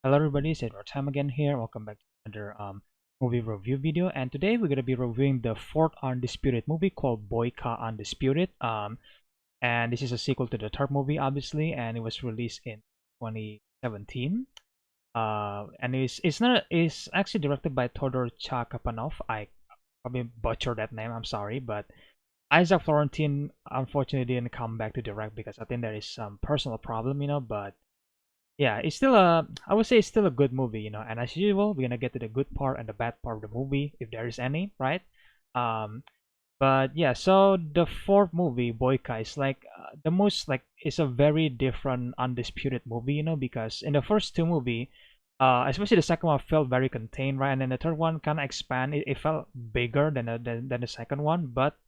Hello everybody, it's EzraTime again here. Welcome back to another movie review video. And today we're gonna be reviewing the fourth Undisputed movie called Boyka Undisputed. And this is a sequel to the third movie, obviously, and it was released in 2017. And it's actually directed by Todor Chakapanov. I probably butchered that name. I'm sorry, but Isaac Florentine unfortunately didn't come back to direct because I think there is some personal problem. But yeah, it's still I would say it's still a good movie. And as usual, we're gonna get to the good part and the bad part of the movie, if there is any, right? Um, but yeah, so the fourth movie, Boyka, is like the most like it's a very different, undisputed movie, because in the first two movie, especially the second one felt very contained, right? And then the third one kind of expand. It felt bigger than the second one, but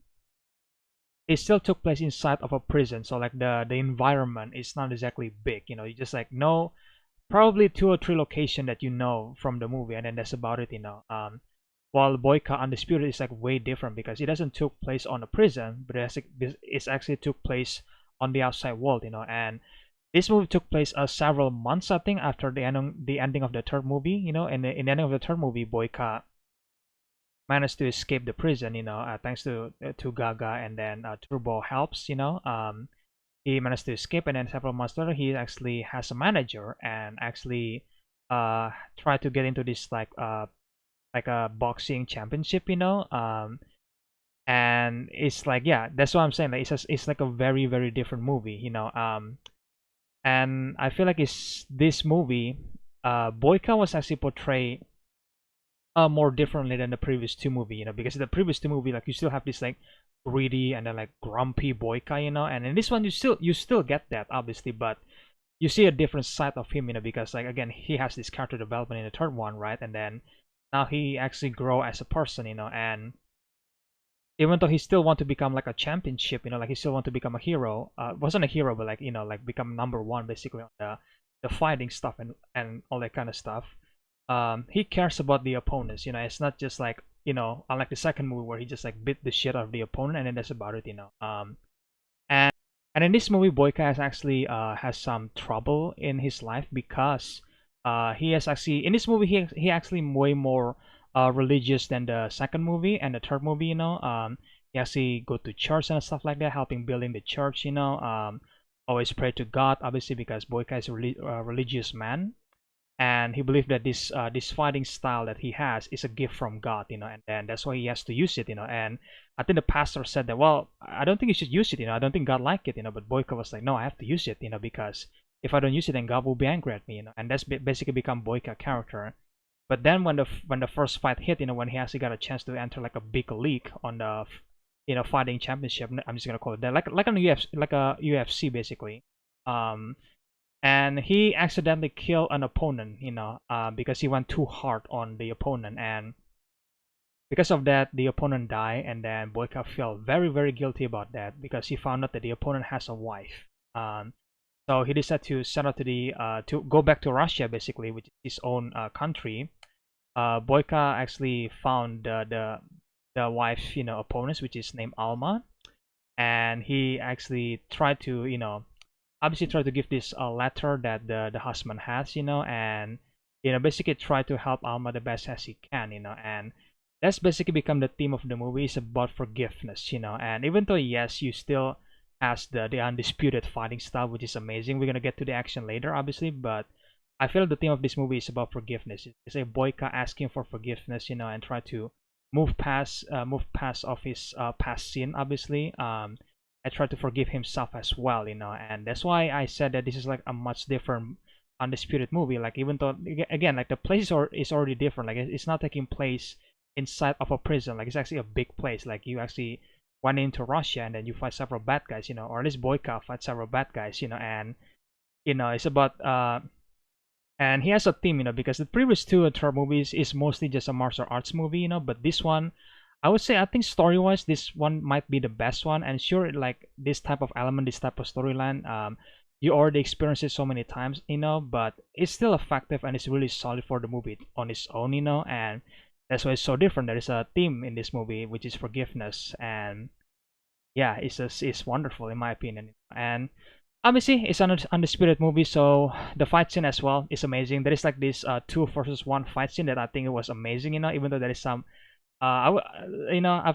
it still took place inside of a prison, so like the environment is not exactly big. You just like know probably two or three locations that you know from the movie, and then that's about it. While Boyka Undisputed is like way different because it doesn't took place on a prison, but it's actually took place on the outside world. And this movie took place several months, I think, after the ending of the third movie. In the ending of the third movie, Boyka managed to escape the prison, thanks to Gaga, and then Turbo helps. He managed to escape, and then several months later, he actually has a manager and actually tried to get into this like a boxing championship. And it's like, yeah, that's what I'm saying. Like it's like a very very different movie. And I feel like it's this movie. Boyka was actually portrayed more differently than the previous two movie, because in the previous two movie, like you still have this like greedy and then like grumpy Boyka, and in this one you still get that obviously, but you see a different side of him, because like again he has this character development in the third one, right? And then now he actually grow as a person, and even though he still want to become like a championship, like he still want to become a hero, wasn't a hero, but like become number one basically on the fighting stuff and all that kind of stuff. He cares about the opponents. It's not just like, unlike the second movie where he just like beat the shit out of the opponent and then that's about it. And and in this movie, Boyka has actually has some trouble in his life because he has actually in this movie he actually way more religious than the second movie and the third movie. He actually go to church and stuff like that, helping building the church. Always pray to God, obviously, because Boyka is a religious man, and he believed that this fighting style that he has is a gift from God, and then that's why he has to use it. And I think the pastor said that, well, I don't think you should use it, I don't think God like it, but Boyka was like, no, I have to use it, because if I don't use it, then God will be angry at me, and that's basically become Boyka character. But then when the first fight hit, when he actually got a chance to enter like a big league on the fighting championship, I'm just gonna call it that, like on UFC basically. um and he accidentally killed an opponent, because he went too hard on the opponent, and because of that, the opponent died, and then Boyka felt very, very guilty about that because he found out that the opponent has a wife. So he decided to send out to go back to Russia, basically, which is his own country. Boyka actually found the wife, opponents, which is named Alma, and he actually tried to, obviously try to give this letter that the husband has, and basically try to help Alma the best as he can, and that's basically become the theme of the movie. It's about forgiveness, and even though yes, you still has the undisputed fighting style, which is amazing. We're gonna get to the action later, obviously, but I feel the theme of this movie is about forgiveness. It's a Boyka asking for forgiveness, and try to move past of his past sin, obviously. I try to forgive himself as well, and that's why I said that this is like a much different undisputed movie. Like even though again, like the place is already different. Like it's not taking place inside of a prison. Like it's actually a big place. Like you actually went into Russia and then you fight several bad guys, or at least Boyka fights several bad guys, and it's about and he has a theme, because the previous two third movies is mostly just a martial arts movie, but this one, I would say, I think story-wise, this one might be the best one. And sure, like this type of element, this type of storyline, you already experienced it so many times, but it's still effective and it's really solid for the movie on its own, and that's why it's so different. There is a theme in this movie, which is forgiveness, and yeah, it's wonderful in my opinion. And Obviously, it's an undisputed movie, so the fight scene as well is amazing. There is like this two versus one fight scene that I think it was amazing. Even though there is some, I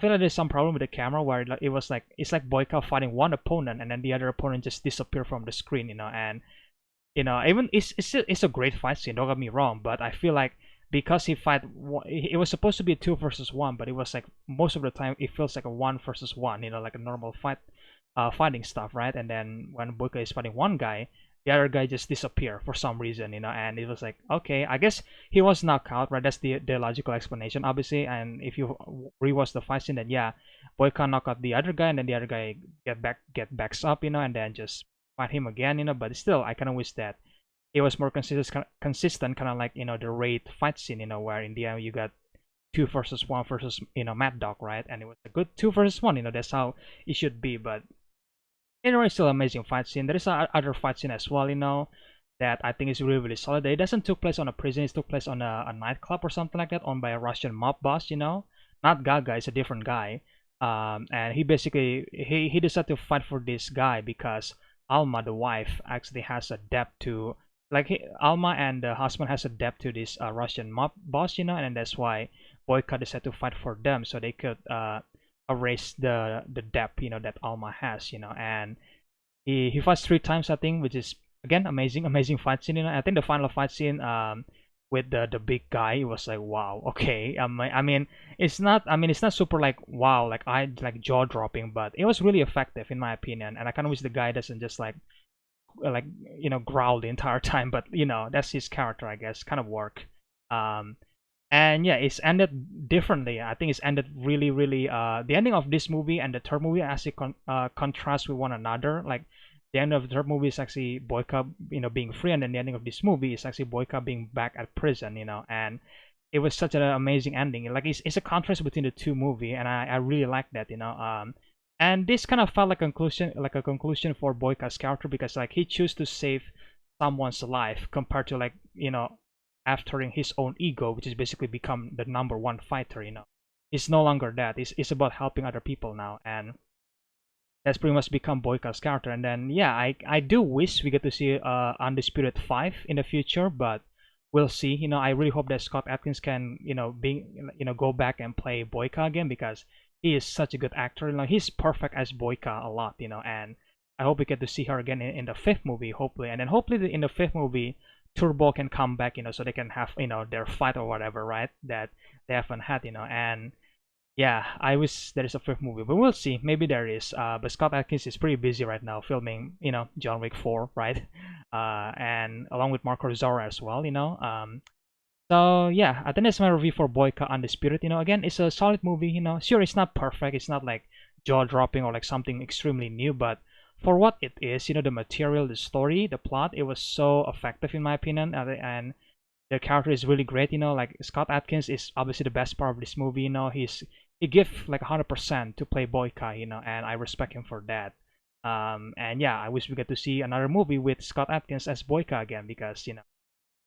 feel like there's some problem with the camera where it was like it's like Boyka fighting one opponent and then the other opponent just disappear from the screen. And even it's a great fight scene. Don't get me wrong, but I feel like because it was supposed to be a two versus one, but it was like most of the time it feels like a one versus one. Like a normal fighting stuff, right? And then when Boyka is fighting one guy, the other guy just disappear for some reason. And it was like, okay, I guess he was knocked out, right? That's the logical explanation, obviously. And if you rewatch the fight scene, then yeah, Boyka knock out the other guy, and then the other guy get backs up, and then just fight him again, but still I kind of wish that it was more consistent, kind of like the raid fight scene, where in the end you got two versus one versus Mad Dog, right? And it was a good two versus one, that's how it should be. But anyway, still amazing fight scene. There is other fight scene as well, that I think is really really solid. It doesn't took place on a prison; it took place on a nightclub or something like that, owned by a Russian mob boss. Not Gaga, it's a different guy. And he basically he decided to fight for this guy because Alma, the wife, actually has a debt to Alma and the husband has a debt to this Russian mob boss, and that's why Boyka decided to fight for them so they could erase the debt, that Alma has, and he fights 3 times, I think, which is again amazing fight scene. I think the final fight scene with the big guy, it was like wow, okay. It's not super like wow, like jaw dropping, but it was really effective in my opinion. And I kind of wish the guy doesn't just like growl the entire time, but that's his character, I guess, kind of work. um and yeah, it's ended differently. I think it's ended really really the ending of this movie and the third movie actually contrast with one another. Like the end of the third movie is actually Boyka being free, and then the ending of this movie is actually Boyka being back at prison. And it was such an amazing ending. Like it's a contrast between the two movie, and I really like that. And this kind of felt like a conclusion for Boyka's character, because like he chose to save someone's life compared to like aftering his own ego, which is basically become the number one fighter. It's no longer that. It's about helping other people now, and that's pretty much become Boyka's character. And then yeah, I do wish we get to see Undisputed 5 in the future, but we'll see. I really hope that Scott Atkins can go back and play Boyka again, because he is such a good actor. He's perfect as Boyka a lot. And I hope we get to see her again in the fifth movie, hopefully. And then hopefully in the fifth movie, Turbo can come back, so they can have their fight or whatever, right? That they haven't had, and yeah, I wish there is a fifth movie, but we'll see. Maybe there is. But Scott Atkins is pretty busy right now filming, John Wick 4, right? And along with Marco Zora as well, So yeah, I think that's my review for Boyka Undisputed. Again, it's a solid movie. Sure, it's not perfect. It's not like jaw-dropping or like something extremely new, but for what it is, the material, the story, the plot, it was so effective in my opinion, and the character is really great. Like Scott Atkins is obviously the best part of this movie. He give like 100% to play Boyka. And I respect him for that. And yeah, I wish we get to see another movie with Scott Atkins as Boyka again, because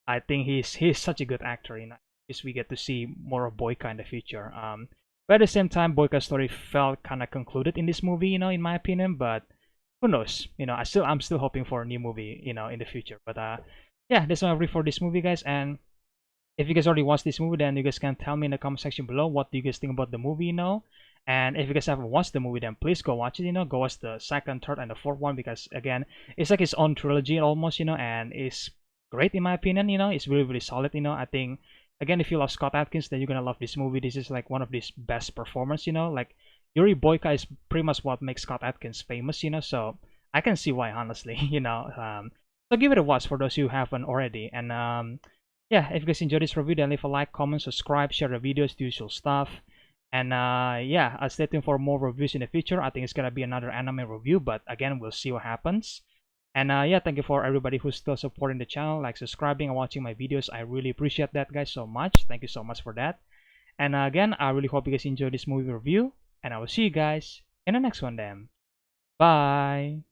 I think he's such a good actor. Wish we get to see more of Boyka in the future. But at the same time, Boyka's story felt kind of concluded in this movie. In my opinion, but who knows? I'm still hoping for a new movie, in the future. But yeah, that's my review for this movie, guys. And if you guys already watched this movie, then you guys can tell me in the comment section below what do you guys think about the movie. And if you guys haven't watched the movie, then please go watch it. Go watch the second, third, and the fourth one, because again, it's like its own trilogy almost. And it's great in my opinion. It's really really solid. I think again, if you love Scott Atkins, then you're gonna love this movie. This is like one of his best performance. Like Yuri Boyka is pretty much what makes Scott Atkins famous. So I can see why, honestly. So give it a watch for those who haven't already. And yeah, if you guys enjoyed this review, then leave a like, comment, subscribe, share the videos, the usual stuff. And yeah, I'll stay tuned for more reviews in the future. I think it's gonna be another anime review, but again, we'll see what happens. And yeah, thank you for everybody who's still supporting the channel, like subscribing and watching my videos. I really appreciate that, guys, so much. Thank you so much for that. And again, I really hope you guys enjoyed this movie review, and I will see you guys in the next one then. Bye!